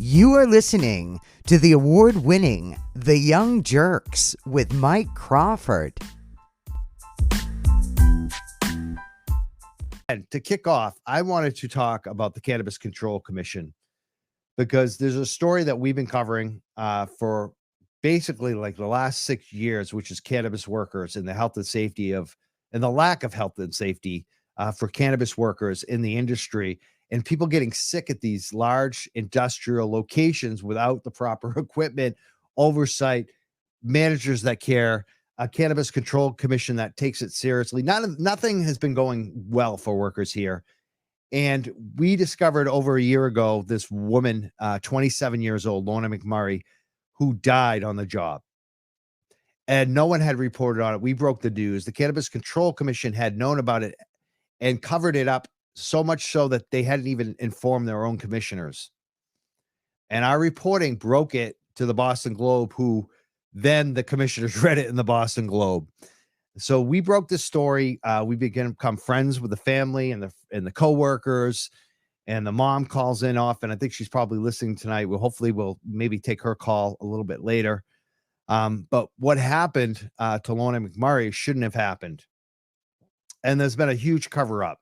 You are listening to the award-winning The Young Jurks with Mike Crawford. And to kick off, I wanted to talk about the Cannabis Control Commission because there's a story that we've been covering for basically like the last 6 years, which is cannabis workers and the health and safety and the lack of health and safety for cannabis workers in the industry. And people getting sick at these large industrial locations without the proper equipment, oversight, managers that care, a cannabis control commission that takes it seriously. Nothing has been going well for workers here. And we discovered over a year ago this woman, 27 years old, Lorna McMurrey, who died on the job. And no one had reported on it. We broke the news. The Cannabis Control Commission had known about it and covered it up, so much so that they hadn't even informed their own commissioners. And our reporting broke it to the Boston Globe, who then the commissioners read it in the Boston Globe. So we broke this story. We began to become friends with the family and the coworkers, and the mom calls in often. I think she's probably listening tonight. We'll maybe take her call a little bit later. But what happened to Lorna McMurrey shouldn't have happened. And there's been a huge cover up.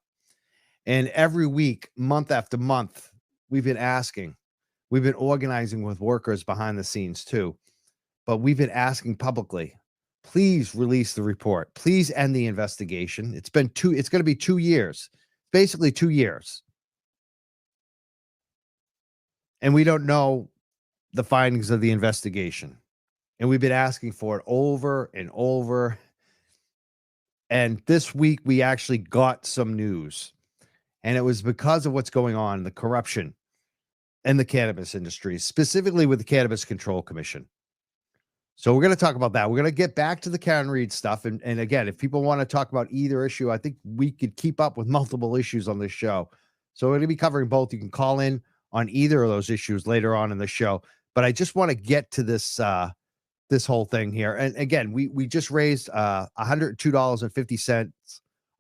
And every week, month after month, we've been organizing with workers behind the scenes too. But we've been asking publicly, please release the report. Please end the investigation. It's going to be 2 years, basically 2 years. And we don't know the findings of the investigation. And we've been asking for it over and over. And this week, we actually got some news. And it was because of what's going on, the corruption in the cannabis industry, specifically with the Cannabis Control Commission. So we're going to talk about that. We're going to get back to the Karen Reed stuff. And again, if people want to talk about either issue, I think we could keep up with multiple issues on this show. So we're going to be covering both. You can call in on either of those issues later on in the show. But I just want to get to this whole thing here. And again, we just raised $102.50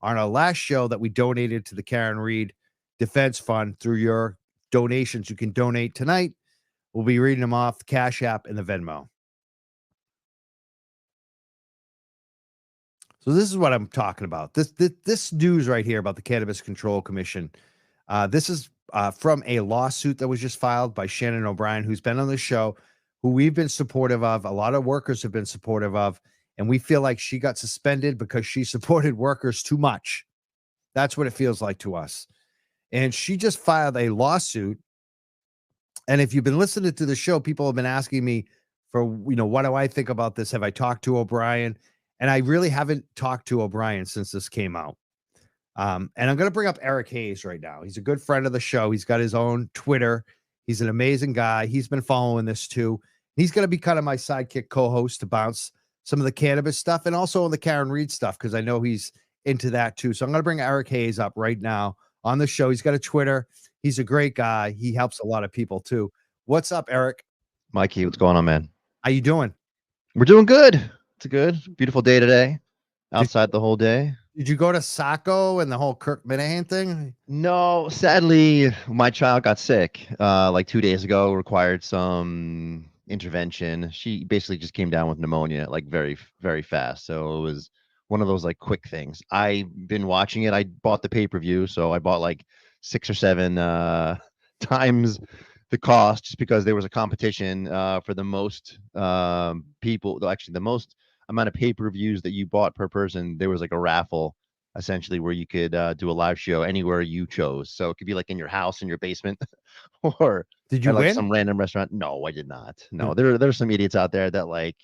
on our last show that we donated to the Karen Reed Defense Fund through your donations. You can donate tonight. We'll be reading them off the Cash App and the Venmo. So this is what I'm talking about. This news right here about the Cannabis Control Commission. This is from a lawsuit that was just filed by Shannon O'Brien, who's been on the show, who we've been supportive of. A lot of workers have been supportive of. And we feel like she got suspended because she supported workers too much. That's what it feels like to us. And she just filed a lawsuit. And if you've been listening to the show, people have been asking me for, what do I think about this? Have I talked to O'Brien? And I really haven't talked to O'Brien since this came out. And I'm going to bring up Eric Hayes right now. He's a good friend of the show. He's got his own Twitter. He's an amazing guy. He's been following this too. He's going to be kind of my sidekick co-host to bounce some of the cannabis stuff and also on the Karen Reed stuff, because I know he's into that too. So I'm going to bring Eric Hayes up right now on the show. He's got a Twitter. He's a great guy. He helps a lot of people too. What's up, Eric? Mikey, what's going on, man? How you doing? We're doing good. It's a good, beautiful day today. Outside the whole day. Did you go to Saco and the whole Kirk Minahan thing? No, sadly, my child got sick like 2 days ago, required some intervention. She basically just came down with pneumonia like very, very fast. So it was one of those like quick things. I've been watching it. I bought the pay-per-view, so I bought like 6 or 7 times the cost just because there was a competition for the most people. Actually, the most amount of pay-per-views that you bought per person. There was like a raffle essentially where you could do a live show anywhere you chose. So it could be like in your house, in your basement, or did you like win? Some random restaurant? No, I did not. No, there's some idiots out there that like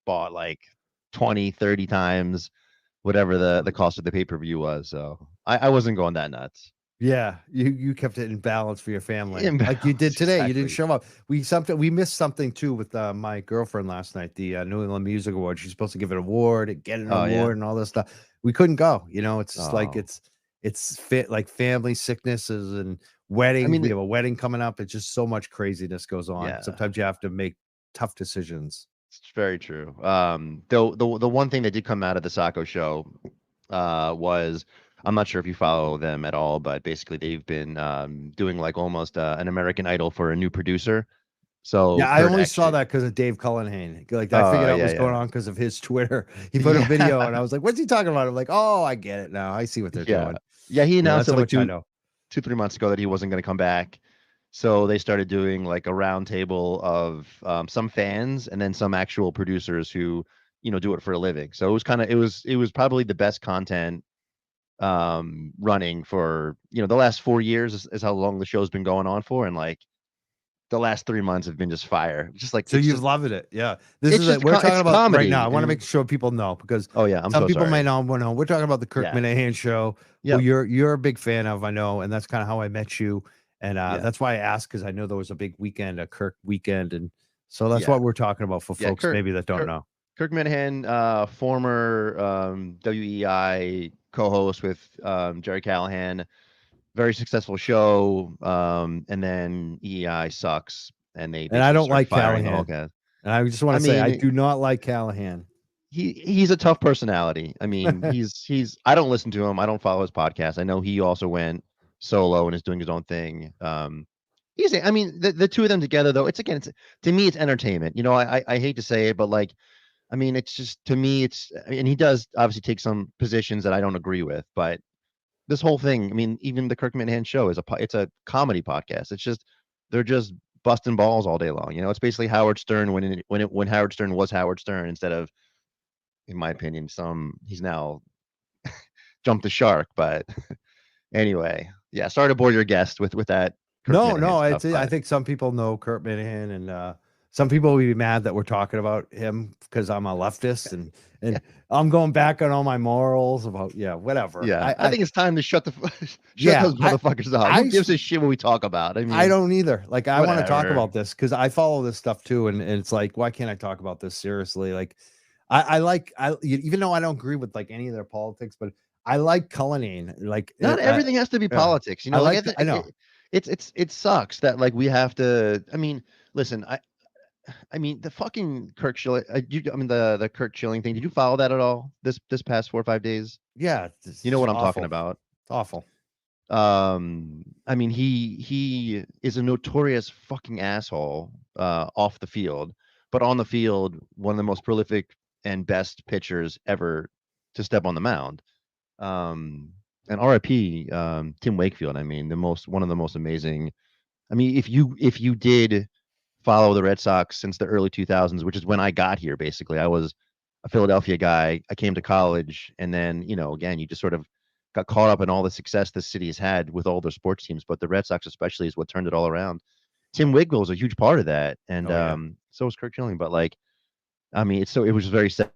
bought like 20, 30 times whatever the cost of the pay-per-view was. So I wasn't going that nuts. Yeah, you kept it in balance for your family, like you did today. Exactly. You didn't show up. We missed something too with my girlfriend last night. The New England Music Award. She's supposed to give an award and get an award and all this stuff. We couldn't go. It's just like it's fit like family sicknesses and weddings. I mean, we have a wedding coming up. It's just so much craziness goes on. Yeah. Sometimes you have to make tough decisions. It's very true. Though the one thing that did come out of the Saco show was, I'm not sure if you follow them at all, but basically they've been doing like almost an American Idol for a new producer. So Yeah, I third only saw extra. that because of Dave Cullinane. Like I Oh figured out what yeah, was yeah, going on because of his Twitter. He put a video, and I yeah, was like, "What's he talking about?" I'm like, "Oh, I get it now. I see what they're yeah, doing." yeah. He Yeah, announced that's it how like much I know. 3 months ago that he wasn't going to come back. So they started doing like a round table of some fans and then some actual producers who, do it for a living. So it was probably the best content running for, the last 4 years is how long the show's been going on for. And like the last 3 months have been just fire. Just like So you've loved it, yeah. This it's is it. just We're talking it's about right comedy. now. I want to make sure people know because Oh yeah, I'm some so people may sorry. not know. We're talking about the Kirk Yeah. Minahan show, who Yep. you're a big fan of, I know, and that's kind of how I met you. And Yeah. that's why I asked because I know there was a big weekend, a Kirk weekend, and so that's Yeah. what we're talking about for Yeah. folks maybe that don't Kirk, know. Kirk Minahan, former WEI co-host with Jerry Callahan, very successful show. And then EEI sucks, and they And I basically don't started like firing the whole Callahan. cast. And I just want I to say I mean, do not like Callahan. he's a tough personality. I mean, he's I don't listen to him. I don't follow his podcast. I know he also went solo and is doing his own thing. I mean, the two of them together though, it's to me it's entertainment. I hate to say it, but like I mean, it's just to me, and he does obviously take some positions that I don't agree with, but this whole thing, I mean, even the Kirk Minahan show it's a comedy podcast. It's just they're just busting balls all day long. It's basically Howard Stern when Howard Stern was Howard Stern instead of, in my opinion, he's now jumped the shark. But anyway, yeah, sorry to bore your guest with that Kirk No, Minahan no, stuff, I but think some people know Kurt Minahan, and some people will be mad that we're talking about him because I'm a leftist and I'm going back on all my morals about whatever. yeah, I think it's time to shut shut Yeah, those motherfuckers up. I Who gives a shit what we talk about? I I mean, don't either. Like I want to talk whatever. about this because I follow this stuff too, and it's like, why can't I talk about this seriously? Like I like even though I don't agree with like any of their politics, but I like Cullinane. Like Not everything has to be yeah, politics. I Like like I know. it sucks that like we have to. I mean, listen, I mean the fucking Kirk Schilling. I mean the Kirk Schilling thing. Did you follow that at all this past 4 or 5 days? Yeah, You know it's what I'm talking awful. about. It's awful. I mean he is a notorious fucking asshole off the field, but on the field, one of the most prolific and best pitchers ever to step on the mound. Um, and RIP, Tim Wakefield. I mean, one of the most amazing. I mean, if you did follow the Red Sox since the early 2000s, which is when I got here, basically, I was a Philadelphia guy. I came to college, and then again, you just sort of got caught up in all the success the city has had with all their sports teams, but the Red Sox especially is what turned it all around. Tim Wakefield was a huge part of that, and Oh yeah. so was Kirk Schilling. But like, I mean, it was very sad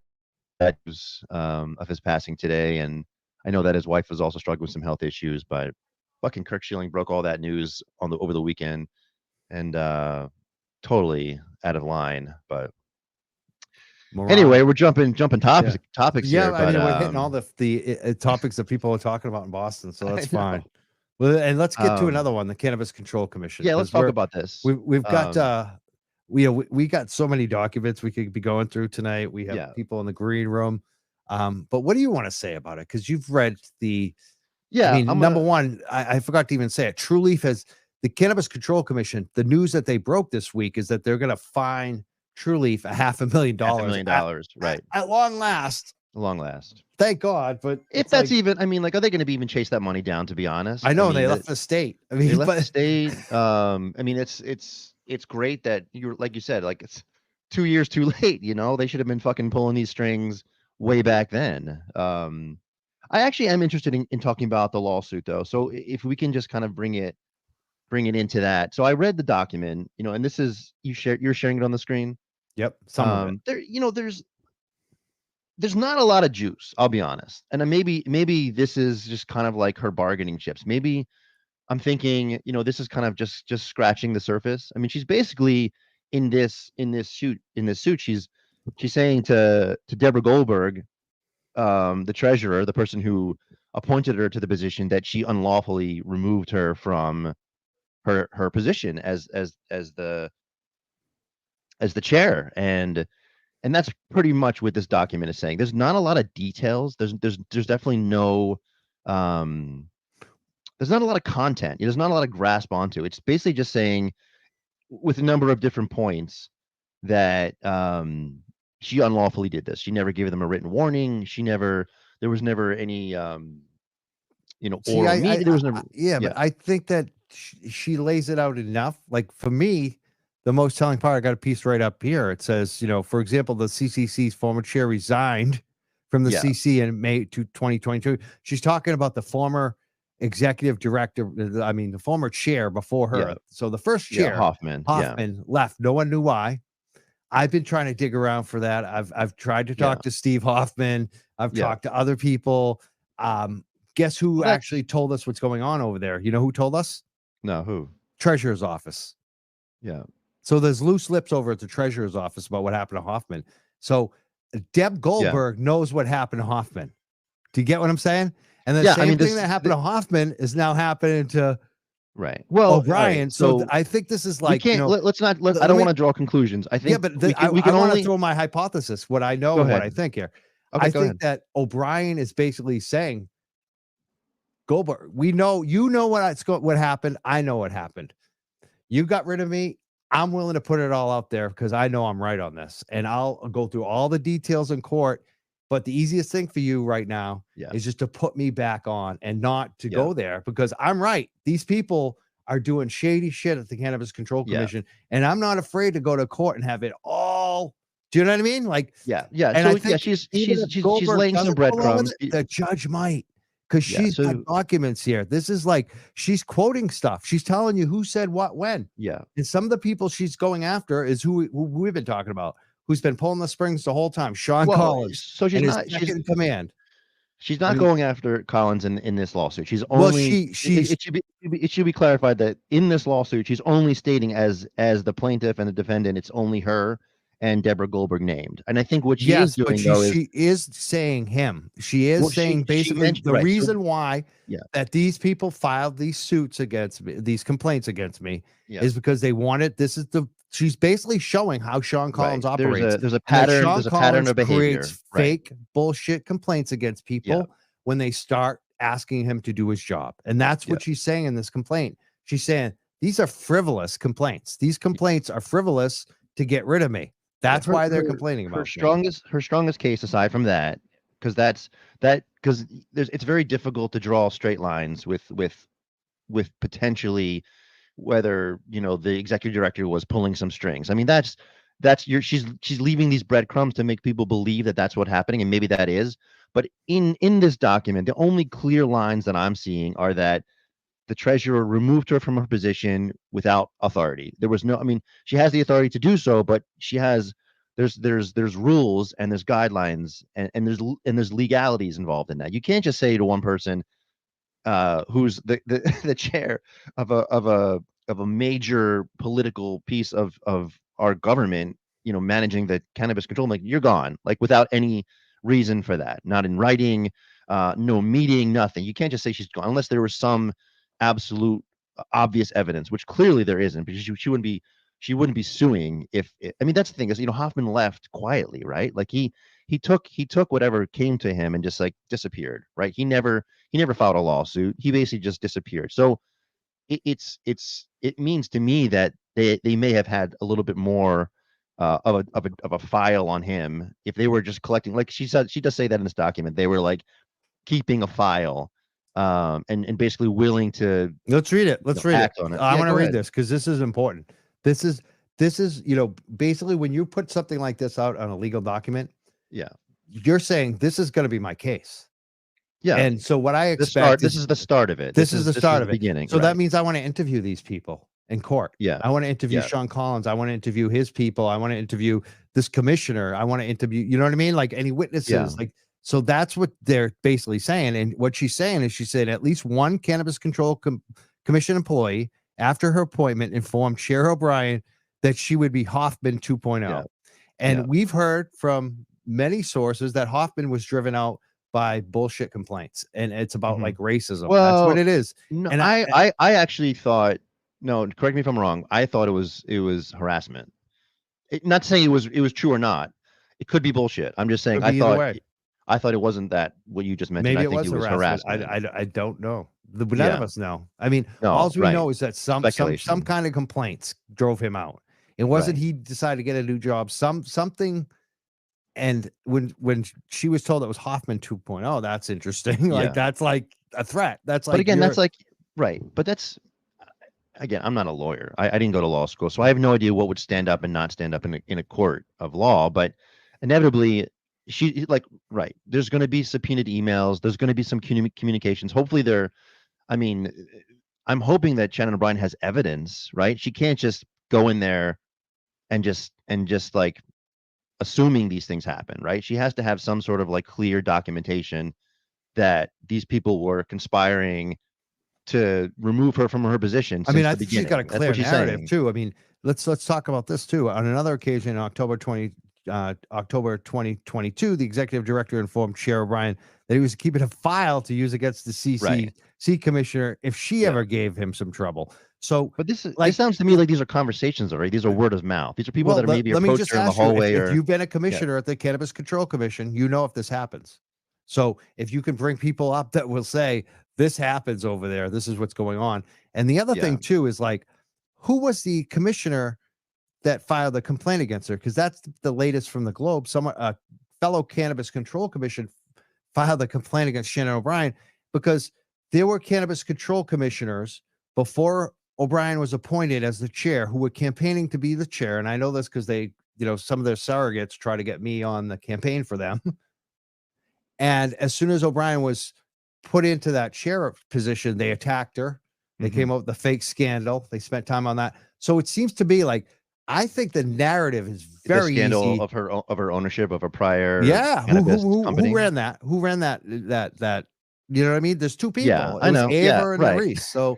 news of his passing today, and I know that his wife was also struggling with some health issues, but fucking Kirk Schilling broke all that news over the weekend, and totally out of line. But Moronic. anyway, we're jumping Yeah. topics Yeah, here, I but mean, we're hitting all the topics that people are talking about in Boston, so I that's fine. know. Well, and let's get to Um, another one, the Cannabis Control Commission, yeah, let's because talk about this. we've got we got so many documents we could be going through tonight. We have Yeah, people in the green room. But what do you want to say about it? Because you've read I yeah, mean, I'm number gonna one, I forgot to even say it. Trulieve has the Cannabis Control Commission. The news that they broke this week is that they're going to fine Trulieve $500,000 $500,000, right? at long last. Long last. Thank God, but If it's that's like even, I mean, like, are they going to even chase that money down? To be honest, I I know mean, they left the state. I they mean, left the but state. I mean, it's great that you're like you said, like it's 2 years too late. They should have been fucking pulling these strings way back then. I actually am interested in talking about the lawsuit though. So if we can just kind of bring it into that. So I read the document, and this is you're sharing it on the screen. yep, some of it. There's not a lot of juice, I'll be honest. And then maybe this is just kind of like her bargaining chips. Maybe I'm thinking, this is kind of just scratching the surface. I mean, she's basically in this suit, she's saying to Deborah Goldberg, the treasurer, the person who appointed her to the position, that she unlawfully removed her from her position as the chair. And that's pretty much what this document is saying. There's not a lot of details. There's definitely no there's not a lot of content. There's not a lot of grasp onto. It's basically just saying with a number of different points that she unlawfully did this. She never gave them a written warning. There was never any See, oral meeting. There was never. yeah, but I think that she lays it out enough. Like for me, the most telling part, I got a piece right up here. It says, for example, the CCC's former chair resigned from the CC in May 2022. She's talking about the former executive director. I mean, the former chair before her. Yeah. So the first chair, Hoffman left. No one knew why. I've been trying to dig around for that. I've tried to talk to Steve Hoffman. I've talked to other people. Guess who actually told us what's going on over there? You know who told us? No, who? Treasurer's office. Yeah. So there's loose lips over at the treasurer's office about what happened to Hoffman. So Deb Goldberg knows what happened to Hoffman. Do you get what I'm saying? And the same thing that happened to Hoffman is now happening to O'Brien. Right. So I think this is like, I don't want to draw conclusions. I think I want to throw my hypothesis, what I know and what I think here. Okay, I think that O'Brien is basically saying, Goldberg, you know what happened. I know what happened. You got rid of me. I'm willing to put it all out there because I know I'm right on this, and I'll go through all the details in court. But the easiest thing for you right now is just to put me back on and not to go there, because I'm right. These people are doing shady shit at the Cannabis Control Commission, and I'm not afraid to go to court and have it all. Do you know what I mean? Like, yeah. And so I think she's laying some breadcrumbs. The judge might. Because she's got documents here. This is like she's quoting stuff. She's telling you who said what when. Yeah. And some of the people she's going after is who we've been talking about, who's been pulling the strings the whole time. Sean Collins. So she's in command. She's not going after Collins in this lawsuit. She's only it should be clarified that in this lawsuit, she's only stating as the plaintiff and the defendant, it's only her and Deborah Goldberg named. And I think what she is doing, she is saying him. She is saying basically the reason why that these people filed these suits against me, these complaints against me, is because they wanted. She's basically showing how Sean Collins operates. There's a pattern. There's a pattern of behavior. Creates fake bullshit complaints against people when they start asking him to do his job, and that's what she's saying in this complaint. She's saying these are frivolous complaints. These complaints are frivolous to get rid of me. That's why they're complaining about her strongest case, aside from that, because it's very difficult to draw straight lines with potentially whether the executive director was pulling some strings. I mean, she's leaving these breadcrumbs to make people believe that that's what's happening, and maybe that is. But in this document, the only clear lines that I'm seeing are that the treasurer removed her from her position without authority. There was she has the authority to do so, but there's rules and there's guidelines and there's legalities involved in that. You can't just say to one person who's the chair of a major political piece of our government, managing the cannabis control, like, you're gone, like, without any reason for that, not in writing, no meeting, nothing. You can't just say she's gone unless there was some absolute obvious evidence, which clearly there isn't, because she wouldn't be suing if that's the thing is, Hoffman left quietly, right? Like he took whatever came to him and just like disappeared, right? He never filed a lawsuit. He basically just disappeared. So it means to me that they may have had a little bit more of a file on him if they were just collecting, like she does say that in this document, they were like keeping a file and basically willing to. Let's read it. Let's read it. On it. I want to read this because this is important. This is basically when you put something like this out on a legal document, you're saying this is going to be my case. Yeah. And so what I expect this is the start of it. This is the start of it. Beginning. So that means I want to interview these people in court. Yeah. I want to interview Sean Collins. I want to interview his people. I want to interview this commissioner. I want to interview, you know what I mean? Like any witnesses. Yeah. Like, so that's what they're basically saying. And what she's saying is, she said at least one Cannabis Control Commission employee after her appointment informed Chair O'Brien that she would be Hoffman 2.0. Yeah. And we've heard from many sources that Hoffman was driven out by bullshit complaints, and it's about like racism. Well, that's what it is. No, and I actually thought, no, correct me if I'm wrong, I thought it was harassment. Not saying it was true or not. It could be bullshit. I'm just saying I thought it wasn't that what you just mentioned. Maybe I think it was harassment. I don't know. None of us know. I mean, No, all we right. know is that some Speculation. kind of complaints drove him out. It wasn't Right. he decided to get a new job. Something. And when she was told it was Hoffman 2.0, that's interesting. Like Yeah. that's like a threat. That's But like again, you're that's like right. But that's again, I'm not a lawyer. I didn't go to law school, so I have no idea what would stand up and not stand up in a court of law. But inevitably, she like right. There's going to be subpoenaed emails. There's going to be some communications. Hopefully, I mean, I'm hoping that Shannon O'Brien has evidence, right? She can't just go in there and just like assuming these things happen, right? She has to have some sort of like clear documentation that these people were conspiring to remove her from her position I mean, since I the think she's beginning. got a That's clear what she's narrative saying. too. I mean, let's talk about this too. On another occasion, October 2022, the executive director informed Chair O'Brien that he was keeping a file to use against the Right. CCC commissioner if she Yeah. ever gave him some trouble. So, But this like, sounds to me like these are conversations, already. These are word of mouth. These are people well, that are maybe let me approached just her in the ask you, hallway if or you've been a yeah. commissioner at the Cannabis Control Commission, you know if this happens. So if you can bring people up that will say, this happens over there, this is what's going on. And the other Yeah. thing too is like, who was the commissioner that filed the complaint against her? Because that's the latest from the Globe. Someone, a fellow Cannabis Control Commission filed a complaint against Shannon O'Brien because there were cannabis control commissioners before O'Brien was appointed as the chair who were campaigning to be the chair. And I know this because they, some of their surrogates try to get me on the campaign for them. And as soon as O'Brien was put into that chair position, they attacked her. They came up with the fake scandal. They spent time on that. So it seems to be like, I think the narrative is The very scandal easy. of her ownership of a prior Yeah, cannabis company. who ran that? Who ran that? You know what I mean? There's two Yeah, people. It I was know. Yeah, Ava and right. Maurice. So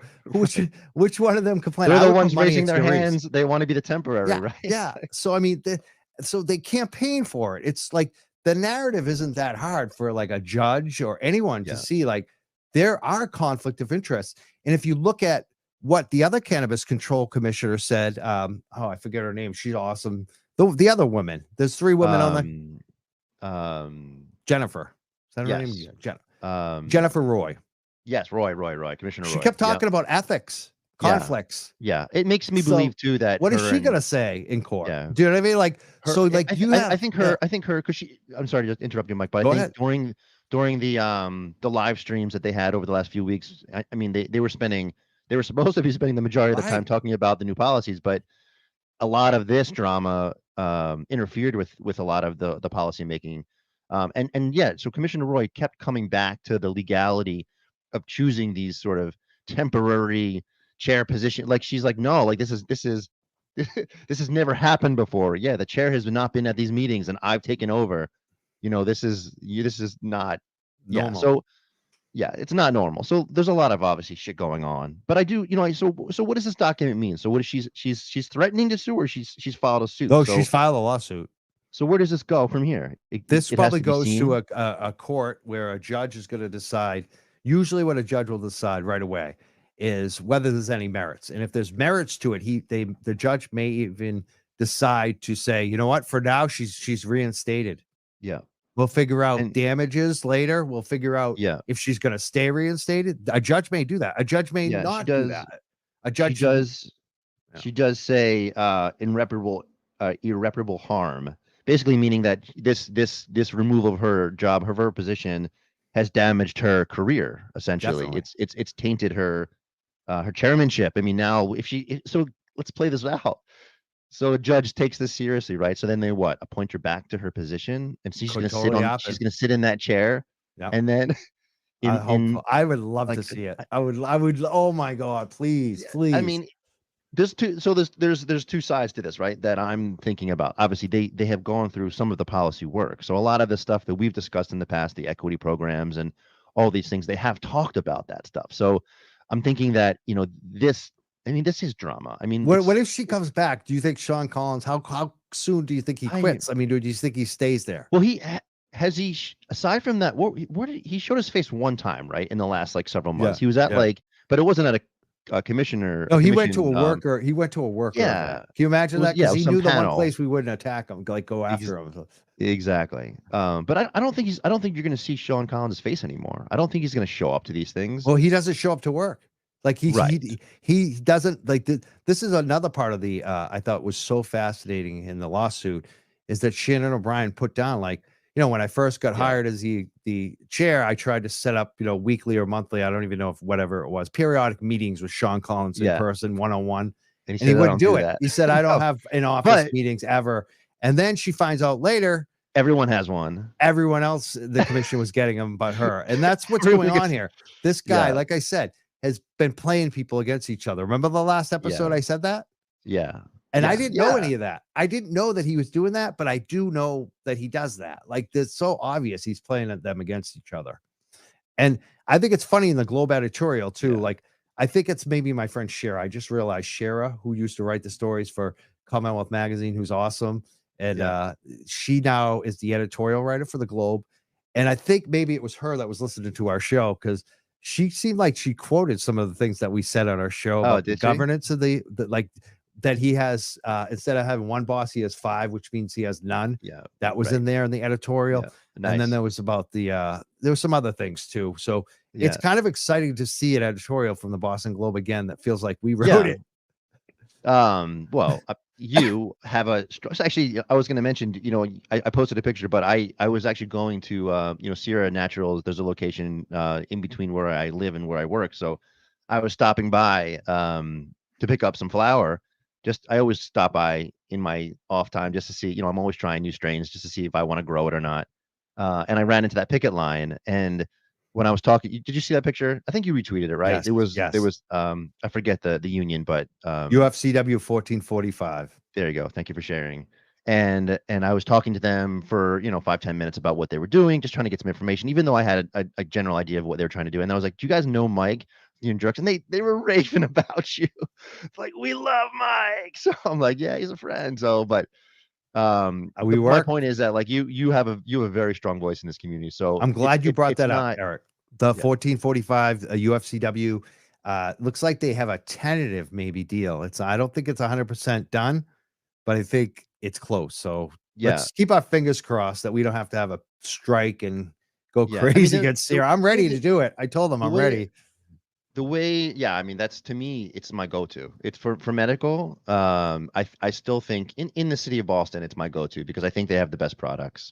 which one of them complained? They're I the would put ones money raising against their Maurice. hands. They want to be the temporary, Yeah, right? yeah. So I mean, so they campaign for it. It's like the narrative isn't that hard for like a judge or anyone to Yeah. see. Like there are conflict of interest, and if you look at what the other cannabis control commissioner said, I forget her name. She's awesome. The other woman. There's three women on the. Jennifer. Is that her name? Yes. Yeah, Jennifer Roy. Yes, Roy, Commissioner Roy. She kept talking Yep. about ethics, conflicts. Yeah, it makes me So, believe too that what is her she and- gonna say in court? Yeah. Do you know what I mean? Like, her- so like I think her because she. I'm sorry to interrupt you, Mike, but Go I think ahead. during the live streams that they had over the last few weeks, I mean they were supposed to be spending the majority of the time Right. talking about the new policies, but a lot of this drama interfered with a lot of the policy making. And yeah, so Commissioner Roy kept coming back to the legality of choosing these sort of temporary chair position. Like she's like, no, like this is this has never happened before. Yeah, the chair has not been at these meetings and I've taken over. This is not Normal. So yeah, it's not normal. So there's a lot of obviously shit going on. But I do, so what does this document mean? So what is she's threatening to sue or she's filed a suit? No, So she's filed a lawsuit. so where does this go from here? This It has probably to be goes seen? to a court where a judge is going to decide. Usually, what a judge will decide right away is whether there's any merits, and if there's merits to it, the judge may even decide to say, you know what, for now she's reinstated. Yeah. We'll figure out And damages later. We'll figure out yeah, if she's going to stay reinstated. A judge may do that. A judge may yeah, not do that. A judge she does say irreparable harm, basically meaning that this removal of her job, her position, has damaged her career. Essentially, Definitely. it's tainted her chairmanship. I mean, now so let's play this out. So a judge takes this seriously, right? So then they appoint her back to her position, and she's going to she's going to sit in that chair, and then I would love to see it. I would. Oh my God, please. I mean, there's two sides to this, right? That I'm thinking about. Obviously, they have gone through some of the policy work. So a lot of the stuff that we've discussed in the past, the equity programs and all these things, they have talked about that stuff. So I'm thinking that this is drama. I mean, what if she comes back? Do you think Sean Collins? How soon do you think he quits? I mean, do you think he stays there? Well, aside from that, where did he showed his face one time, right? In the last like several months, he was at but it wasn't at commissioner. No, he went to a commission, worker. He went to a worker event. yeah, Can you imagine that? yeah, Because it he was some knew the one panel. place we wouldn't attack him, like go after him. So- Exactly. But I don't think I don't think you're going to see Sean Collins' face anymore. I don't think he's going to show up to these things. Well, he doesn't show up to work. Like Right. he doesn't like. This is another part of the I thought was so fascinating in the lawsuit is that Shannon O'Brien put down like, when I first got Yeah. hired as the chair, I tried to set up, weekly or monthly, I don't even know if whatever it was, periodic meetings with Sean Collins in Yeah. person, one-on-one. And And he wouldn't do it. that. He said, I don't No. have in-office But- meetings ever. And then she finds out later Everyone has one. everyone else, the commission was getting them but her. And that's what's Everyone going on gets- here. This guy, Yeah. like I said, has been playing people against each other. Remember the last episode Yeah. I said that? Yeah. And I Yeah. didn't know Yeah. any of that. I didn't know that he was doing that, but I do know that he does that. Like, it's so obvious he's playing at them against each other. And I think it's funny in the Globe editorial too. Yeah. Like, I think it's maybe my friend Shara. I just realized Shara, who used to write the stories for Commonwealth Magazine, who's awesome. And she now is the editorial writer for the Globe. And I think maybe it was her that was listening to our show because she seemed like she quoted some of the things that we said on our show about the did she? governance of the like that he has instead of having one boss, he has 5, which means he has none. Yeah. That was Right. in there in the editorial. Yeah. And then Nice. there was about the there was some other things too. So it's Yeah. kind of exciting to see an editorial from the Boston Globe again that feels like we wrote Yeah. it. Well, you have so actually, I was going to mention, I posted a picture, but I was actually going to, Sierra Naturals. There's a location in between where I live and where I work. So I was stopping by to pick up some flower. I always stop by in my off time just to see, I'm always trying new strains just to see if I want to grow it or not. And I ran into that picket line, and when I was talking, did you see that picture? I think you retweeted it, right? Yes, There was yes. I forget the union, but UFCW 1445. there you go. Thank you for sharing. And I was talking to them for 5-10 minutes about what they were doing, just trying to get some information, even though I had a general idea of what they were trying to do. And I was like, "Do you guys know Mike, and Jurks?" And they were raving about you. It's like, "We love Mike." So I'm like, "Yeah, he's a friend." So, but We my work. point is that like you have a very strong voice in this community. So I'm glad you brought it's that not, up, Eric. The 1445 UFCW looks like they have a tentative maybe deal. I don't think it's 100% done, but I think it's close. So Yeah. let's keep our fingers crossed that we don't have to have a strike and go Yeah. I mean, crazy the- against the- Sierra. I'm ready the- to do it. I told them the I'm way- ready. The way, yeah, I mean, that's, to me, it's my go-to. It's for medical. I still think in the city of Boston, it's my go-to because I think they have the best products,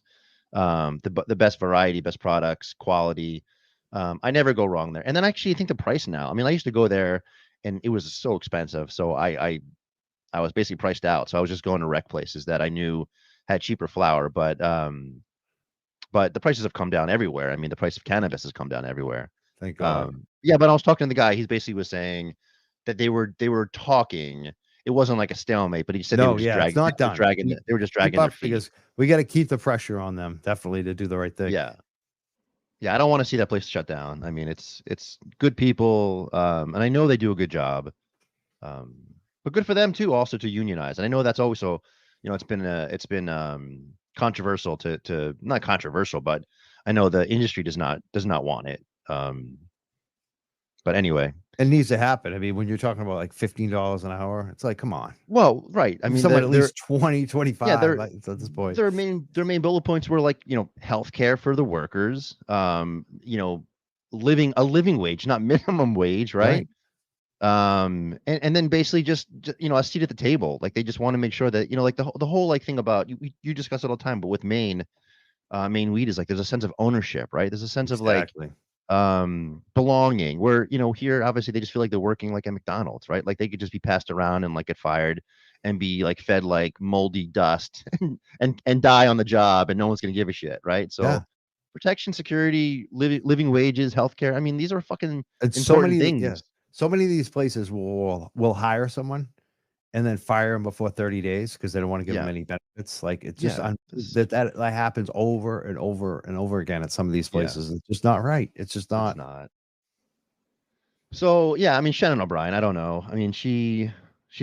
the best variety, best products, quality. I never go wrong there. And then actually, I think the price now. I mean, I used to go there, and it was so expensive, so I was basically priced out. So I was just going to rec places that I knew had cheaper flour, but the prices have come down everywhere. I mean, the price of cannabis has come down everywhere. Thank God. Yeah, but I was talking to the guy. He basically was saying that they were talking. It wasn't like a stalemate, but he said they No, were just yeah, it's dragging, not done. they were just Keep dragging their up feet. because we got to keep the pressure on them definitely to do the right thing. Yeah, I don't want to see that place shut down. I mean, it's good people, and I know they do a good job. But good for them too, also to unionize. And I know that's also, it's been controversial to not controversial, but I know the industry does not want it. But anyway, It needs to happen. I mean, when you're talking about like $15 an hour, it's like, come on. well, right. I mean, Someone at they're- least 20, 25 they're- like, at this point. their main bullet points were like, healthcare for the workers, living wage, not minimum wage, right? And then basically just a seat at the table. Like they just want to make sure that, like the whole like thing about you discuss it all the time, but with Maine weed is like there's a sense of ownership, right? There's a sense of like belonging where here obviously they just feel like they're working like at McDonald's, right? Like they could just be passed around and like get fired and be like fed like moldy dust and die on the job and no one's gonna give a shit, right? So Yeah. protection, security, living wages, healthcare. I mean, these are fucking And important things. yeah, so many of these places will hire someone and then fire them before 30 days because they don't want to give them any benefits. Like it's just that happens over and over and over again at some of these places. It's just not right. It's just not. It's not. So yeah, I mean Shannon O'Brien, I don't know. I mean she's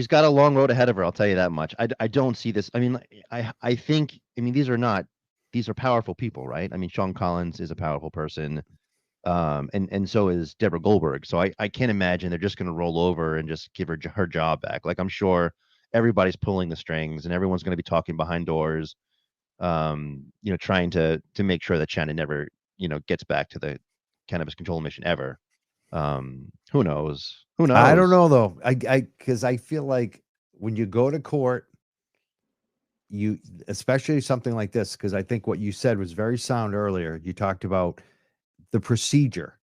got a long road ahead of her. I'll tell you that much. I don't see this. I mean I think these are powerful people, right? I mean Sean Collins is a powerful person. And so is Deborah Goldberg. So I can't imagine they're just going to roll over and just give her job back. Like I'm sure everybody's pulling the strings and everyone's going to be talking behind doors, trying to make sure that Shannon never, gets back to the cannabis control mission ever. Who knows? Who knows? I don't know though. Because I feel like when you go to court, you, especially something like this, because I think what you said was very sound earlier. You talked about the procedure.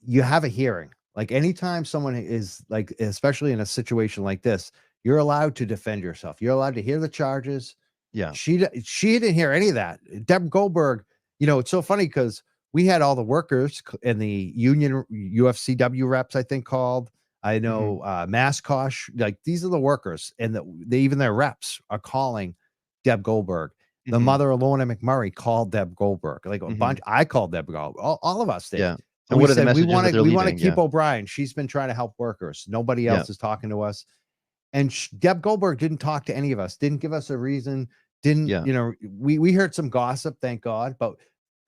You have a hearing. Like anytime someone is like, especially in a situation like this, you're allowed to defend yourself. You're allowed to hear the charges. Yeah. She didn't hear any of that. Deb Goldberg, it's so funny because we had all the workers and the union UFCW reps, I think, called. I know Mascosh, like these are the workers, and even their reps are calling Deb Goldberg. The mother of Lorna McMurrey called Deb Goldberg. Like a bunch, I called Deb Goldberg. All of us did. Yeah. And what we are the said messages that they're we want to leaving? keep O'Brien. She's been trying to help workers. Nobody else is talking to us. And Deb Goldberg didn't talk to any of us. Didn't give us a reason. We heard some gossip, thank God, but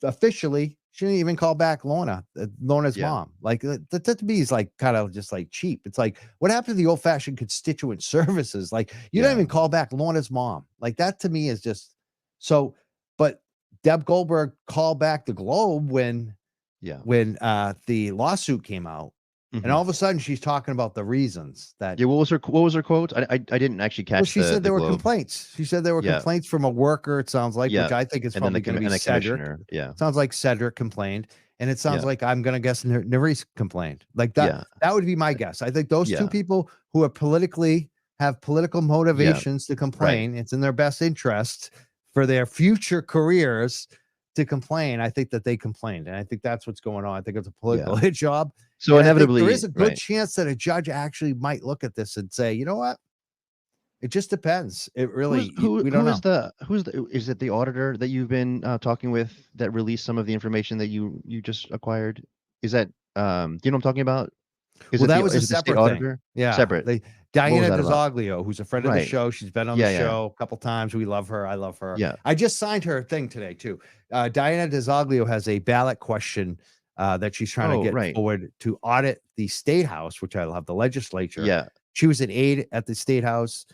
officially she didn't even call back Lorna's mom. Like that to me is like kind of just like cheap. It's like, what happened to the old fashioned constituent services? Like you don't even call back Lorna's mom. Like that to me is just so. But Deb Goldberg called back the Globe when the lawsuit came out. And all of a sudden she's talking about the reasons that. Yeah. What was her quote? I didn't actually catch. Well, she said there were Globe. Complaints. She said there were complaints from a worker. It sounds like, which I think is probably going to be Cedric. Yeah. Sounds like Cedric complained, and it sounds like I'm going to guess Nerese complained. Like that. Yeah. That would be my guess. I think those two people who are have political motivations to complain. Right. It's in their best interest for their future careers to complain. I think that they complained, and I think that's what's going on. I think it's a political hit job. So and inevitably, there is a good chance that a judge actually might look at this and say, you know what? It just depends. It really, we don't know. Is it the auditor that you've been talking with that released some of the information that you just acquired? Is that, do you know what I'm talking about? That was a separate thing. Yeah. Separate. Diana DeZoglio, who's a friend of the show. She's been on the show a couple times. We love her. I love her. Yeah. I just signed her thing today too. Diana DeZoglio has a ballot question that she's trying to get forward to audit the State House, which I love, the legislature. Yeah. She was an aide at the State House.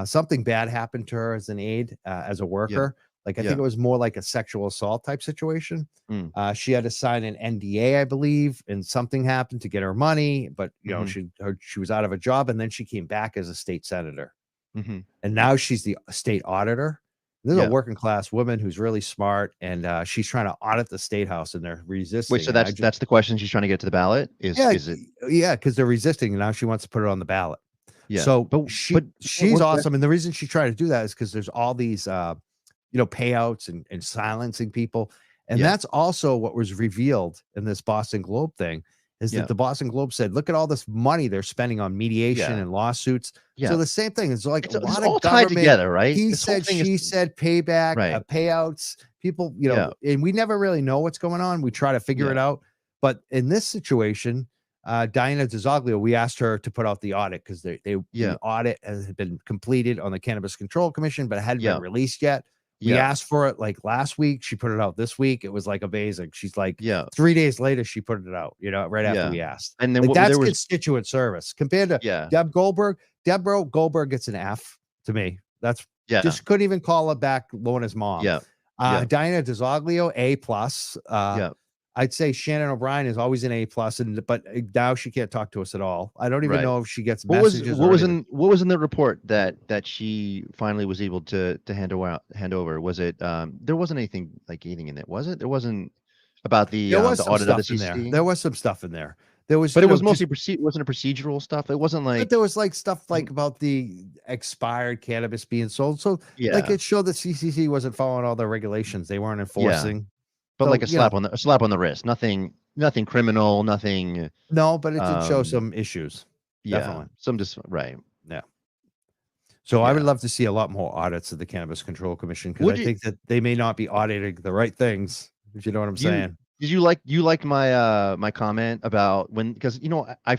Something bad happened to her as an aide, as a worker. Yeah. Like I think it was more like a sexual assault type situation. She had to sign an NDA, I believe, and something happened to get her money. But she was out of a job, and then she came back as a state senator, and now she's the state auditor. This is a working class woman who's really smart, and she's trying to audit the State House, and they're resisting. Wait, so that's the question she's trying to get to the ballot? Is it? Yeah, because they're resisting, and now she wants to put it on the ballot. Yeah. So, but she's awesome, and the reason she's trying to do that is because there's all these, payouts and silencing people, and that's also what was revealed in this Boston Globe thing. Is that the Boston Globe said, look at all this money they're spending on mediation and lawsuits. Yeah. So the same thing. It's like a lot of tied together, right? He said, she said, payback, payouts, people, and we never really know what's going on. We try to figure it out. But in this situation, Diana DeZoglio, we asked her to put out the audit because the audit has been completed on the Cannabis Control Commission, but it hadn't been released yet. We asked for it like last week. She put it out this week. It was like amazing. She's like, 3 days later, she put it out, right after we asked. And then that's constituent service compared to Deb Goldberg. Deborah Goldberg gets an F to me. That's just couldn't even call her back Lorna's mom. Diana DeZoglio, A+. I'd say Shannon O'Brien is always an A+, but now she can't talk to us at all. I don't even know if she gets messages. What was in the report that she finally was able to hand over? Was it there wasn't anything in it, was it? There wasn't about the audit of the CCC. There was some stuff in there. There was, but it was mostly wasn't a procedural stuff. It wasn't like. But there was like stuff like about the expired cannabis being sold. So like it showed that CCC wasn't following all the regulations. They weren't enforcing. But so, like a slap on the wrist, nothing criminal, nothing. No, but it did show some issues. Definitely. Some just Yeah. So I would love to see a lot more audits of the Cannabis Control Commission because I think that they may not be auditing the right things. If you know what I'm saying. Did you like my my comment about because I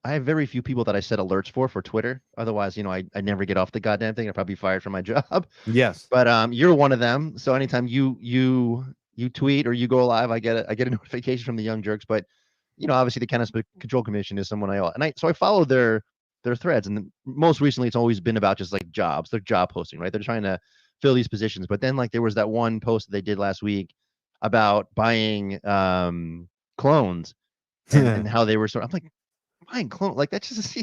have very few people that I set alerts for Twitter. Otherwise, I never get off the goddamn thing. I'd probably be fired from my job. Yes. But you're one of them. So anytime you you tweet or you go live, I get a notification from the Young Jurks. But obviously the Cannabis Control Commission is someone I follow their threads, and most recently it's always been about just like jobs. They're job posting, right? They're trying to fill these positions. But then like there was that one post that they did last week about buying clones and how they were I'm like, buying clone, like that's just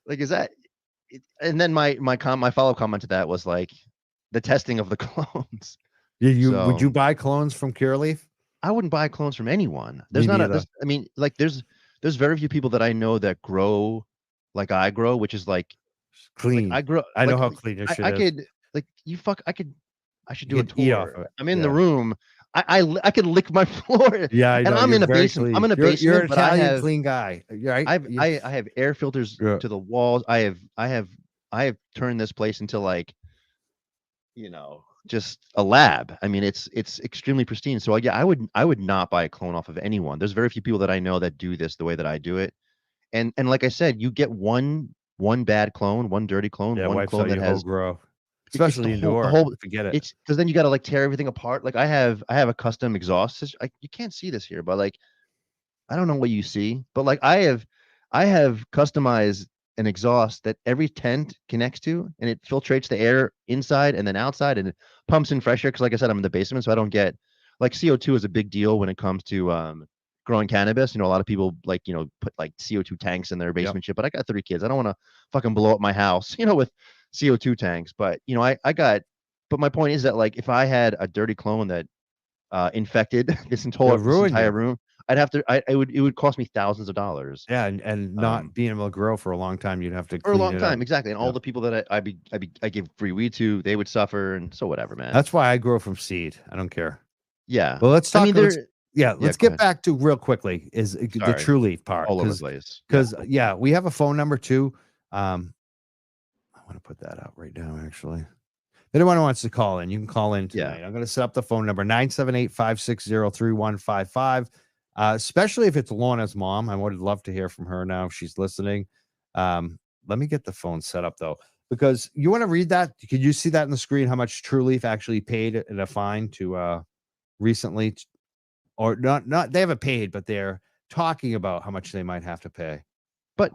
like, is that and then my follow-up comment to that was like the testing of the clones. Would you buy clones from Curaleaf? I wouldn't buy clones from anyone. There's there's very few people that I know that grow like I grow, which is like clean. Like, I grow. I know like, how clean your shit I is. could like you fuck. I should do a eat off tour. of it. I'm in the room. I could lick my floor. Yeah, I know. And I'm in a basement. Clean. I'm in a basement. You're an but Italian clean guy, right? I have air filters to the walls. I have turned this place into like, just a lab. I mean, it's extremely pristine. So yeah, I would not buy a clone off of anyone. There's very few people that I know that do this the way that I do it. And like I said, you get one bad clone, one dirty clone, one clone that has grow. Especially indoor. Forget it. It's because then you got to like tear everything apart. Like I have a custom exhaust system. You can't see this here, but like I don't know what you see, but like I have customized an exhaust that every tent connects to, and it filtrates the air inside and then outside, and it pumps in fresh air. Because like I said, I'm in the basement, so I don't get like CO2 is a big deal when it comes to growing cannabis. A lot of people like put like CO2 tanks in their basement shit, but I got 3 kids. I don't want to fucking blow up my house, with CO2 tanks. But I got. But my point is that like if I had a dirty clone that infected this entire room, I'd have to. It would cost me thousands of dollars. Yeah, and not being able to grow for a long time, you'd have to for a long time, exactly. And all the people that I give free weed to, they would suffer, and so whatever, man. That's why I grow from seed. I don't care. Yeah. Well, let's talk. Let's get back to real quickly is the Trulieve part. All over the place. Because we have a phone number too. I want to put that out right now, actually. If anyone wants to call in, you can call in tonight. I'm going to set up the phone number 978-560-3155. Especially if it's Lorna's mom. I would love to hear from her now if she's listening. Let me get the phone set up though, because you want to read that. Could you see that on the screen? How much Trulieve actually paid in a fine to recently, or not? They haven't paid, but they're talking about how much they might have to pay. But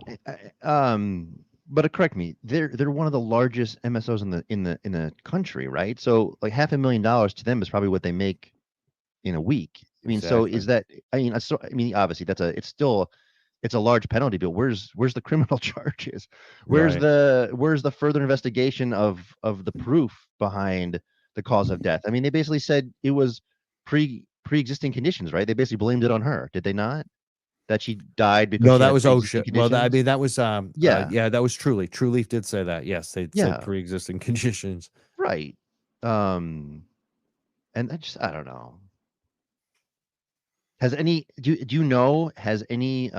correct me. They're one of the largest MSOs in the country, right? So like $500,000 to them is probably what they make in a week. I mean, so is that? I mean, obviously it's a large penalty, but where's the criminal charges? Where's the further investigation of the proof behind the cause of death? I mean, they basically said it was pre-existing conditions, right? They basically blamed it on her, did they not? That she died because no, that was OSHA. Well, that was that was Trulieve did say that. Yes, they said pre-existing conditions, right? And I don't know. Has any has any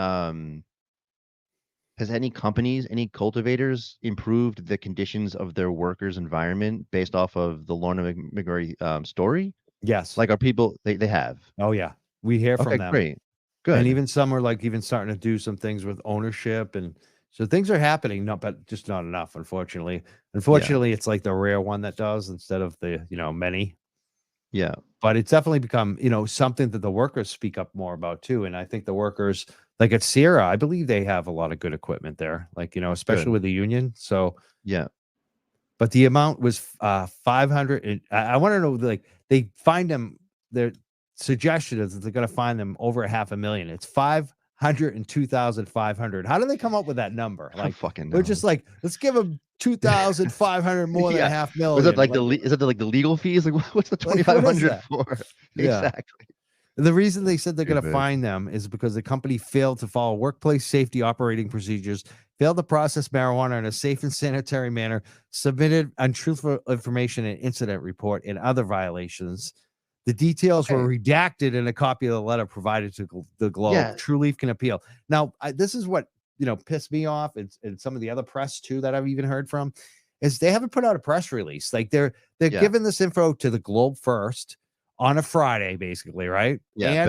companies, any cultivators improved the conditions of their workers' environment based off of the Lorna McMurrey story? Yes. Like, are people they have? Oh yeah, we hear from them. Great, good. And even some are like even starting to do some things with ownership, and so things are happening. But just not enough, unfortunately. It's like the rare one that does instead of the many. Yeah. But it's definitely become, something that the workers speak up more about too. And I think the workers, like at Sierra, I believe they have a lot of good equipment there, like, especially with the union. So, yeah. But the amount was 500. I want to know, like, they find them, their suggestion is that they're going to find them over $500,000. It's 502,500. How do they come up with that number? Like, fucking we're just like, let's give them 2,500 more than $500,000. Is it like the legal fees? Like, what's the 2,500 for? Yeah. Exactly. The reason they said they're going to fine them is because the company failed to follow workplace safety operating procedures, failed to process marijuana in a safe and sanitary manner, submitted untruthful information in incident report, and other violations. The details were redacted in a copy of the letter provided to the Globe. Yeah. Trulieve can appeal. Now, this is what pissed me off, and some of the other press too that I've even heard from, is they haven't put out a press release. Like they're giving this info to the Globe first on a Friday, basically, right? Yeah,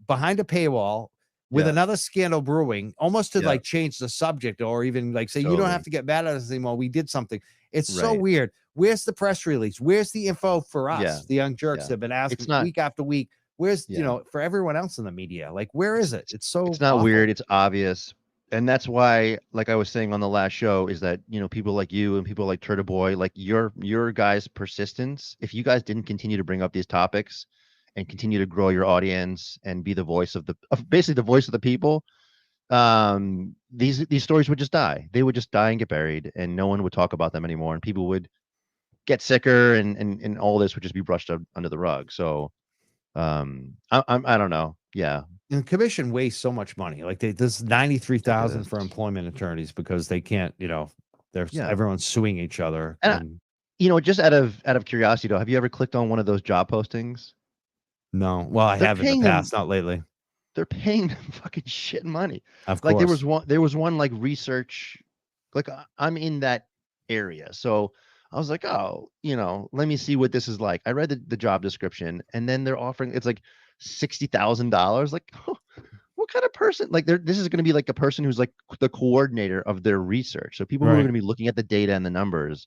behind a paywall with another scandal brewing, almost to like change the subject or even like say you don't have to get mad at us anymore. We did something, It's so Right. weird. Where's the press release? Where's the info for us, Yeah. the young jerks Yeah. that have been asking It's not week after week? Where's, yeah. for everyone else in the media? Like, where is it? It's so It's not awful. weird, it's obvious. And that's why, like I was saying on the last show, is that, people like you and people like Turtle Boy, like your guys' persistence, if you guys didn't continue to bring up these topics and continue to grow your audience and be the voice basically the voice of the people, these stories would just die. They would just die and get buried, and no one would talk about them anymore, and people would get sicker, and all this would just be brushed under the rug. So I don't know. Yeah. And commission wastes so much money. Like this 93,000 for Ridiculous. employment attorneys because they can't, Yeah. everyone's suing each other. And just out of curiosity though, have you ever clicked on one of those job postings? No, well, I They're have in paying the them- past, not lately. They're paying them fucking shit money. Of Like course. there was one like research, like I'm in that area. So I was like, oh, let me see what this is like. I read the job description, and then they're offering, it's like $60,000. Like, what kind of person? Like, this is going to be like a person who's like the coordinator of their research. So people who are Right. going to be looking at the data and the numbers.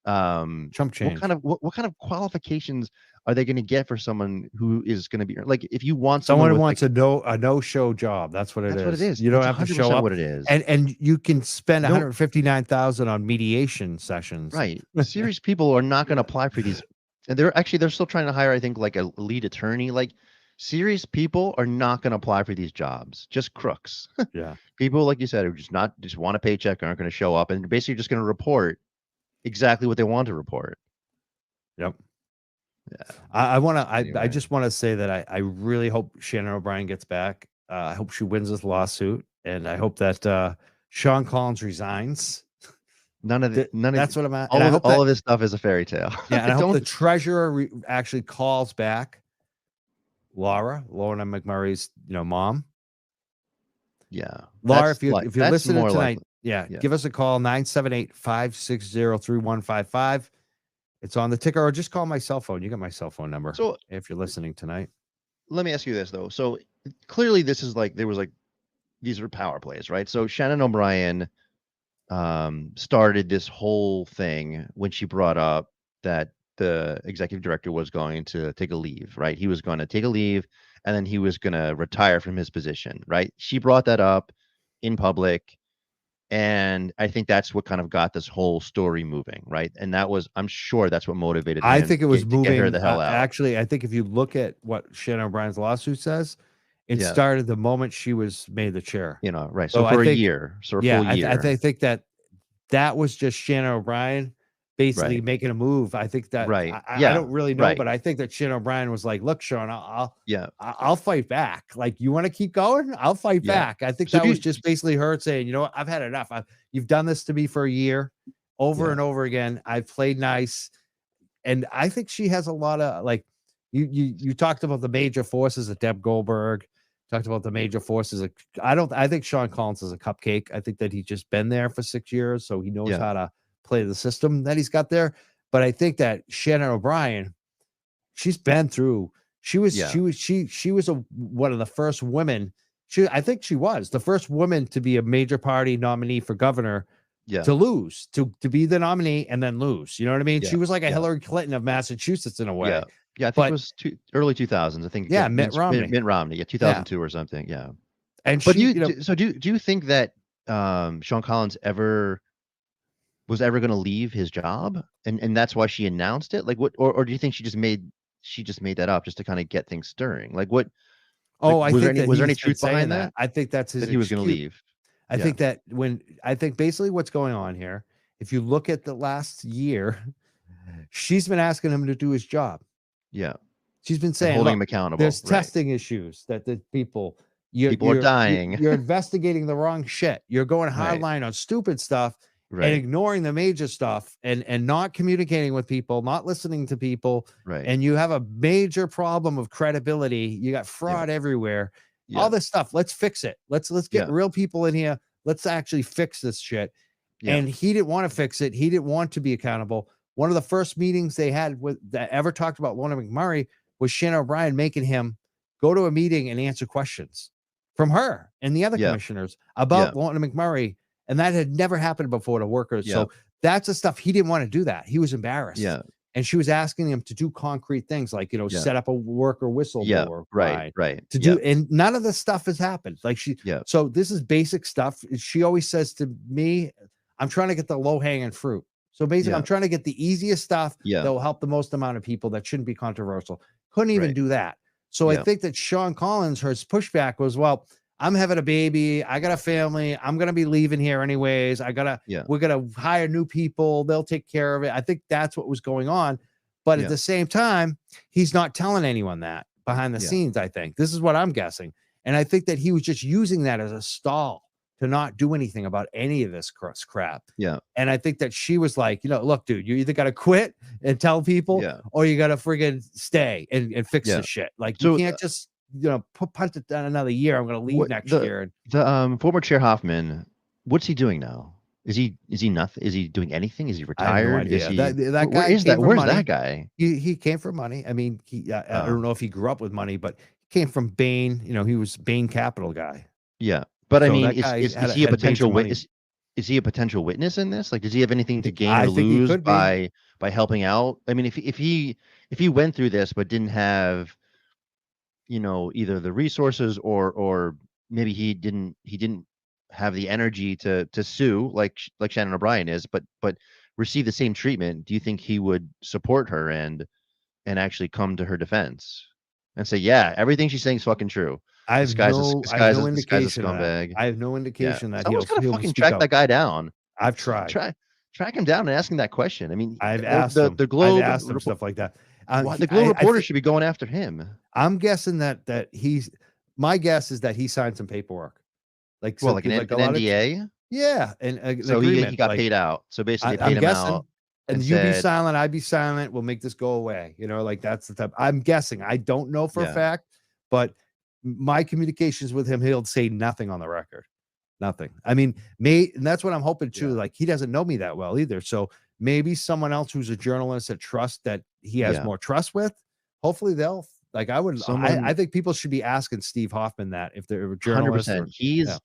Chump change. What kind of qualifications are they going to get for someone who is going to be like, if you want Someone with, wants like, a no-show job. That's what it is. that's what it is. You don't That's have to show 100% up. what it is. And you can spend No. 159,000 on mediation sessions. Right. Serious people are not going to apply for these. And they're still trying to hire, I think, like a lead attorney. Like, serious people are not going to apply for these jobs. Just crooks. Yeah. People, like you said, who just want a paycheck, aren't going to show up, and basically just going to report exactly what they want to report. Yep. Yeah. I Anyway. just want to say that I really hope Shannon O'Brien gets back. I hope she wins this lawsuit, and I hope that Sean Collins resigns. That's what I'm at. All of this stuff is a fairy tale. Yeah, and I hope the treasurer actually calls back Lorna McMurray's mom. Yeah. Laura, if you're that's listening more tonight, likely. give us a call, 978-560-3155. It's on the ticker, or just call my cell phone. You got my cell phone number. So if you're listening tonight. Let me ask you this though. So clearly this is like, these are power plays, right? So Shannon O'Brien started this whole thing when she brought up that the executive director was going to take a leave, right? He was going to take a leave, and then he was going to retire from his position, right? She brought that up in public, and I think that's what kind of got this whole story moving, right? And I'm sure that's what motivated him. I think it was to moving get her the hell out. Actually, I think if you look at what Shannon O'Brien's lawsuit says, it started the moment she was made the chair. Right. So for a year, full year. I think that was just Shannon O'Brien basically making a move. I think that I don't really know, but I think that Shannon O'Brien was like, look, Sean, I'll fight back. Like, you want to keep going? I'll fight back. I think that was just basically her saying, I've had enough. You've done this to me for a year over and over again. I've played nice. And I think she has a lot of, like, you talked about the major forces of Deb Goldberg, talked about the major forces. I think Sean Collins is a cupcake. I think that he's just been there for 6 years, so he knows how to play the system that he's got there. But I think that Shannon O'Brien, she's been through. She was one of the first women. I think she was the first woman to be a major party nominee for governor. To lose, to be the nominee and then lose. You know what I mean? She was like a Hillary Clinton of Massachusetts in a way. Yeah, I think it was early 2000s. I think. Yeah, Mitt Romney. Mitt Romney. Yeah, 2002 or something. Yeah. And but do you think that Sean Collins was ever going to leave his job, and that's why she announced it? Like, what, or do you think she just made that up just to kind of get things stirring? Like, what? Oh, was there any truth behind that? I think that's his. That he was going to leave. I think that I think basically what's going on here, if you look at the last year, she's been asking him to do his job. Yeah. She's been saying, holding him accountable. There's testing issues that the people are dying. You're investigating the wrong shit. You're going hardline on stupid stuff and ignoring the major stuff and not communicating with people, not listening to people. Right. And you have a major problem of credibility. You got fraud everywhere. All this stuff. Let's fix it. Let's get real people in here. Let's actually fix this shit. And he didn't want to fix it. He didn't want to be accountable. One of the first meetings they had that ever talked about Lorna McMurrey was Shannon O'Brien making him go to a meeting and answer questions from her and the other commissioners about Lorna McMurray. And that had never happened before to workers. So that's the stuff he didn't want to do that. He was embarrassed. Yeah. And she was asking him to do concrete things like, Yeah. set up a worker whistleblower line Right. to do, and none of this stuff has happened. Like so this is basic stuff. She always says to me, I'm trying to get the low hanging fruit. So basically, I'm trying to get the easiest stuff that will help the most amount of people that shouldn't be controversial. Couldn't even do that. So I think that Sean Collins, her pushback was, well, I'm having a baby. I got a family. I'm going to be leaving here anyways. We're going to hire new people. They'll take care of it. I think that's what was going on. But at the same time, he's not telling anyone that behind the scenes, I think. This is what I'm guessing. And I think that he was just using that as a stall to not do anything about any of this crap. Yeah. And I think that she was like, look, dude, you either got to quit and tell people or you got to friggin' stay and fix this shit. Like, you can't just, punt it down another year. I'm going to leave next year. The former chair Hoffman, what's he doing now? Is he nothing? Is he doing anything? Is he retired? Is he, that guy where's that guy? He came from money. I mean, I don't know if he grew up with money, but he came from Bain. He was Bain Capital guy. Yeah. But So I mean, that guy is had- he a had potential Bain for money. witness? Is he a potential witness in this? Like, does he have anything to gain I or think he lose could be. by helping out? I mean, if he went through this but didn't have, either the resources or maybe he didn't have the energy to sue like Shannon O'Brien is, but receive the same treatment, do you think he would support her and actually come to her defense and say, yeah, everything she's saying is fucking true? I have This guy's no a indication of that. scumbag. I have no indication that Someone's gotta he'll fucking speak track out. that guy down. I've tried. Track him down and ask him that question. I mean, I've asked him. the Globe, I've asked him stuff like that. the Globe reporter should be going after him. I'm guessing that he's. My guess is that he signed some paperwork, like Well, like an NDA. And So he got paid out. So basically, they paid him out. And you be silent, I be silent. We'll make this go away. Like that's the type. I'm guessing. I don't know for a fact, but my communications with him, he'll say nothing on the record. Nothing. I mean, and that's what I'm hoping too. Like, he doesn't know me that well either. So maybe someone else who's a journalist that he has more trust with. Hopefully they'll like. I think people should be asking Steve Hoffman that if they're a journalist. 100%.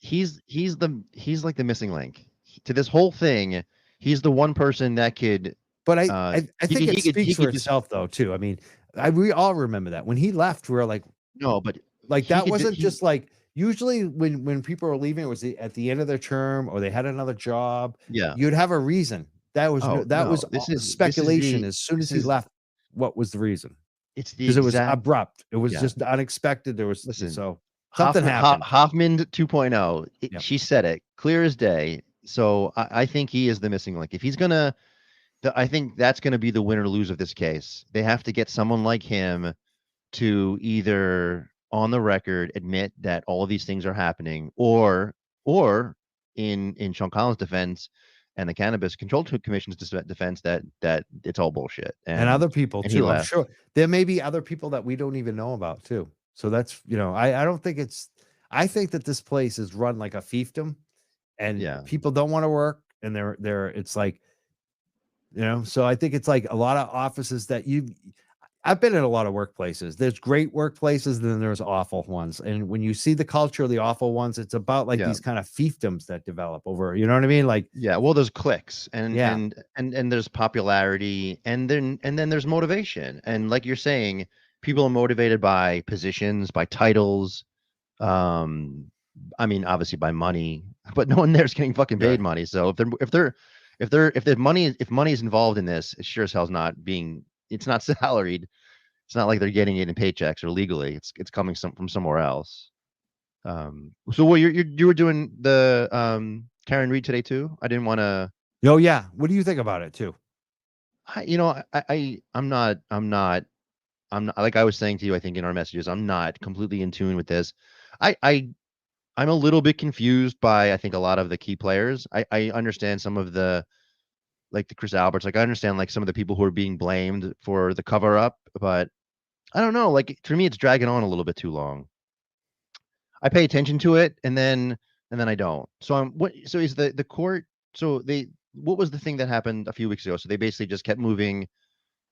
He's like the missing link to this whole thing. He's the one person that could. But I think it speaks for itself though too. I mean, we all remember that when he left, we were like, no, but like that wasn't just like. Usually when people are leaving, it was at the end of their term or they had another job. Yeah. You'd have a reason. That was speculation. As soon as he left, what was the reason? Because it was abrupt. It was just unexpected. There was something happened. Hoffman 2.0. She said it clear as day. So I think he is the missing link. If he's gonna, I think that's gonna be the win or lose of this case. They have to get someone like him to either on the record admit that all of these things are happening, or in Sean Collins' defense and the Cannabis Control Commission's defense that it's all bullshit. And other people too. I'm sure there may be other people that we don't even know about too. So that's I don't think I think that this place is run like a fiefdom, and people don't want to work, and they're it's like so I think it's like a lot of offices that I've been in a lot of workplaces. There's great workplaces, then there's awful ones. And when you see the culture of the awful ones, it's about like these kind of fiefdoms that develop over, you know what I mean? Like, well, there's clicks and there's popularity and then there's motivation. And like you're saying, people are motivated by positions, by titles. I mean, obviously by money, but no one there's getting fucking paid money. So if money is involved in this, it sure as hell's not being. It's not salaried. It's not like they're getting it in paychecks or legally. It's coming from somewhere else. So what you were doing the Karen Reed today too? I didn't want to. Oh yeah. What do you think about it too? I'm not like I was saying to you, I think in our messages, I'm not completely in tune with this. I'm a little bit confused by I think a lot of the key players. I understand some of the like the Chris Alberts, like I understand like some of the people who are being blamed for the cover up, but I don't know. Like for me, it's dragging on a little bit too long. I pay attention to it, and then I don't. So so is the court? So what was the thing that happened a few weeks ago? So they basically just kept moving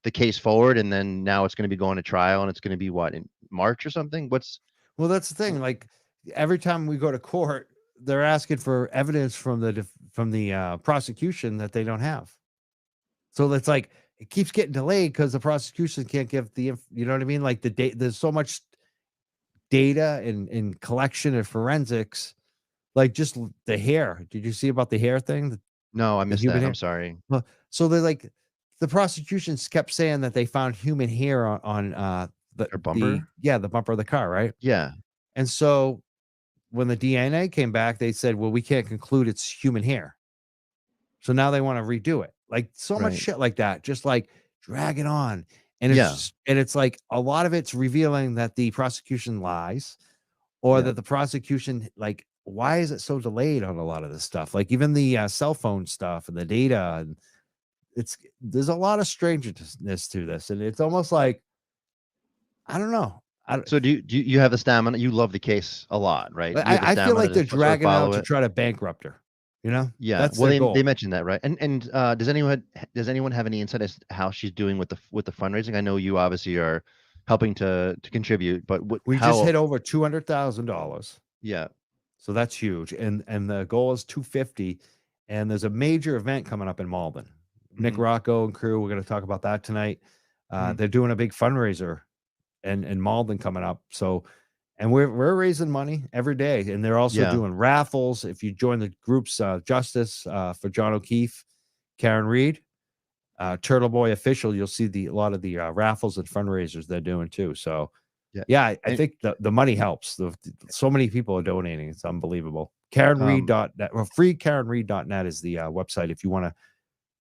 the case forward, and then now it's going to be going to trial, and it's going to be what in March or something. Well, that's the thing. Like every time we go to court, they're asking for evidence from the prosecution that they don't have. So it's like it keeps getting delayed because the prosecution can't give you know what I mean? Like there's so much data and collection and forensics, like just the hair. Did you see about the hair thing? No, I The missed human that. hair. I'm sorry. Well, so they're like the prosecutions kept saying that they found human hair on Their bumper? the bumper of the car, right? Yeah. And so when the DNA came back, they said, well, we can't conclude it's human hair. So now they want to redo it. Like so much Right. shit like that, just like drag it on. And it's like a lot of it's revealing that the prosecution lies, or that the prosecution, like, why is it so delayed on a lot of this stuff? Like even the cell phone stuff and the data, and there's a lot of strangeness to this, and it's almost like, I don't know. So do you have the stamina? You love the case a lot, right? You have the I feel stamina like they're to sort of dragging out follow to it? try to bankrupt her. You know, Yeah. that's Well, their they goal. mentioned that, right? And does anyone have any insight as to how she's doing with the fundraising? I know you obviously are helping to contribute, but We just hit over $200,000. Yeah. So that's huge. And the goal is 250. And there's a major event coming up in Malden. Nick Rocco and crew, we're going to talk about that tonight. They're doing a big fundraiser in Malden coming up. So, and we're raising money every day. And they're also doing raffles. If you join the groups, Justice for John O'Keefe, Karen Reed, Turtle Boy Official, you'll see a lot of the raffles and fundraisers they're doing too. So, I think the money helps. So many people are donating. It's unbelievable. KarenReed.net or freekarenreed.net is the website. If you want to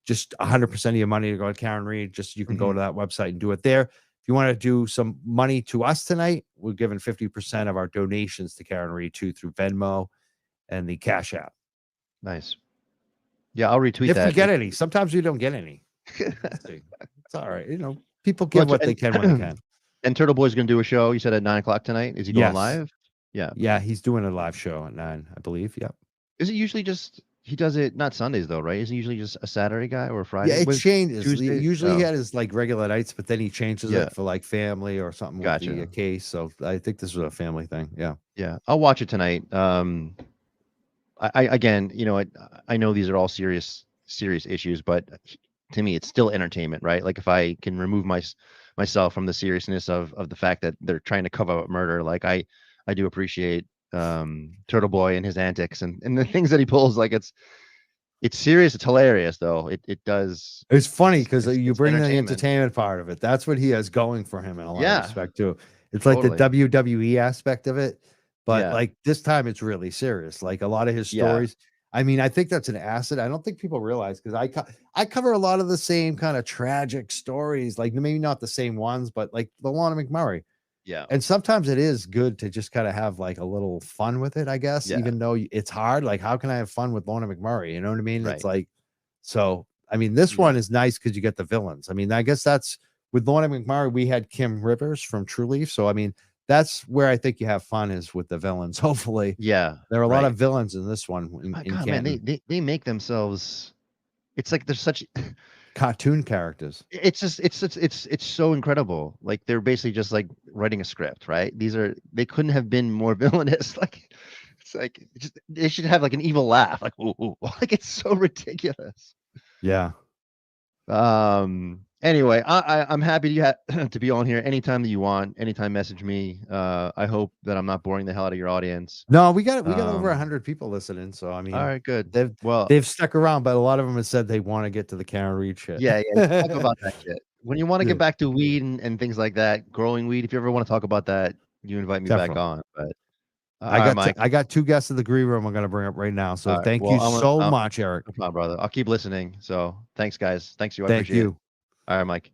just 100% of your money to go to Karen Reed, you can go to that website and do it there. If you want to do some money to us tonight, we're giving 50% of our donations to Karen Reed too through Venmo and the Cash App. Nice. Yeah, I'll retweet that. If we get any, sometimes we don't get any. It's all right. You know, people give what they can when they can. And Turtle Boy's going to do a show. You said at 9:00 tonight. Is he going live? Yeah. Yeah, he's doing a live show at 9, I believe. Yep. Is it usually just he does it not Sundays though, right? Isn't he usually just a Saturday guy or a Friday? Yeah, it changes. Tuesday? Usually he had his like regular nights, but then he changes it for like family or something with the case. So I think this was a family thing. Yeah. Yeah. I'll watch it tonight. I again, you know, I know these are all serious issues, but to me, it's still entertainment, right? Like if I can remove myself from the seriousness of the fact that they're trying to cover up murder, like I do appreciate Turtle Boy and his antics and the things that he pulls. Like it's serious, it's hilarious though. It's funny because you bring the entertainment part of it. That's what he has going for him in a lot of respect too. It's like the WWE aspect of it, but like this time it's really serious. Like a lot of his stories. I mean, I think that's an asset. I don't think people realize, because I cover a lot of the same kind of tragic stories, like maybe not the same ones, but like the Lorna McMurrey. Yeah. And sometimes it is good to just kind of have like a little fun with it, I guess, even though it's hard. Like, how can I have fun with Lorna McMurray? You know what I mean? Right. It's like, so, I mean, this one is nice because you get the villains. I mean, I guess that's with Lorna McMurray, we had Kim Rivers from Trulieve. So, I mean, that's where I think you have fun is with the villains. Hopefully. Yeah. There are a lot of villains in this one. Man, they make themselves, it's like they're such cartoon characters. It's so incredible. Like they're basically just like writing a script, right? They couldn't have been more villainous. Like it's like they should have like an evil laugh, like ooh. Like it's so ridiculous. Yeah. Anyway, I'm happy to be on here anytime that you want. Anytime, message me. I hope that I'm not boring the hell out of your audience. No, we got over 100 people listening. So I mean, all right, good. They've stuck around, but a lot of them have said they want to get to the Karen Reed shit. Yeah. Talk about that shit. When you want to get back to weed and things like that, growing weed. If you ever want to talk about that, you invite me back on. But I got 2 guests in the green room I'm going to bring up right now. So thank you so much, Eric. No problem, brother. I'll keep listening. So thanks, guys. Thanks, you. I Thank appreciate you. it. All right, Mike.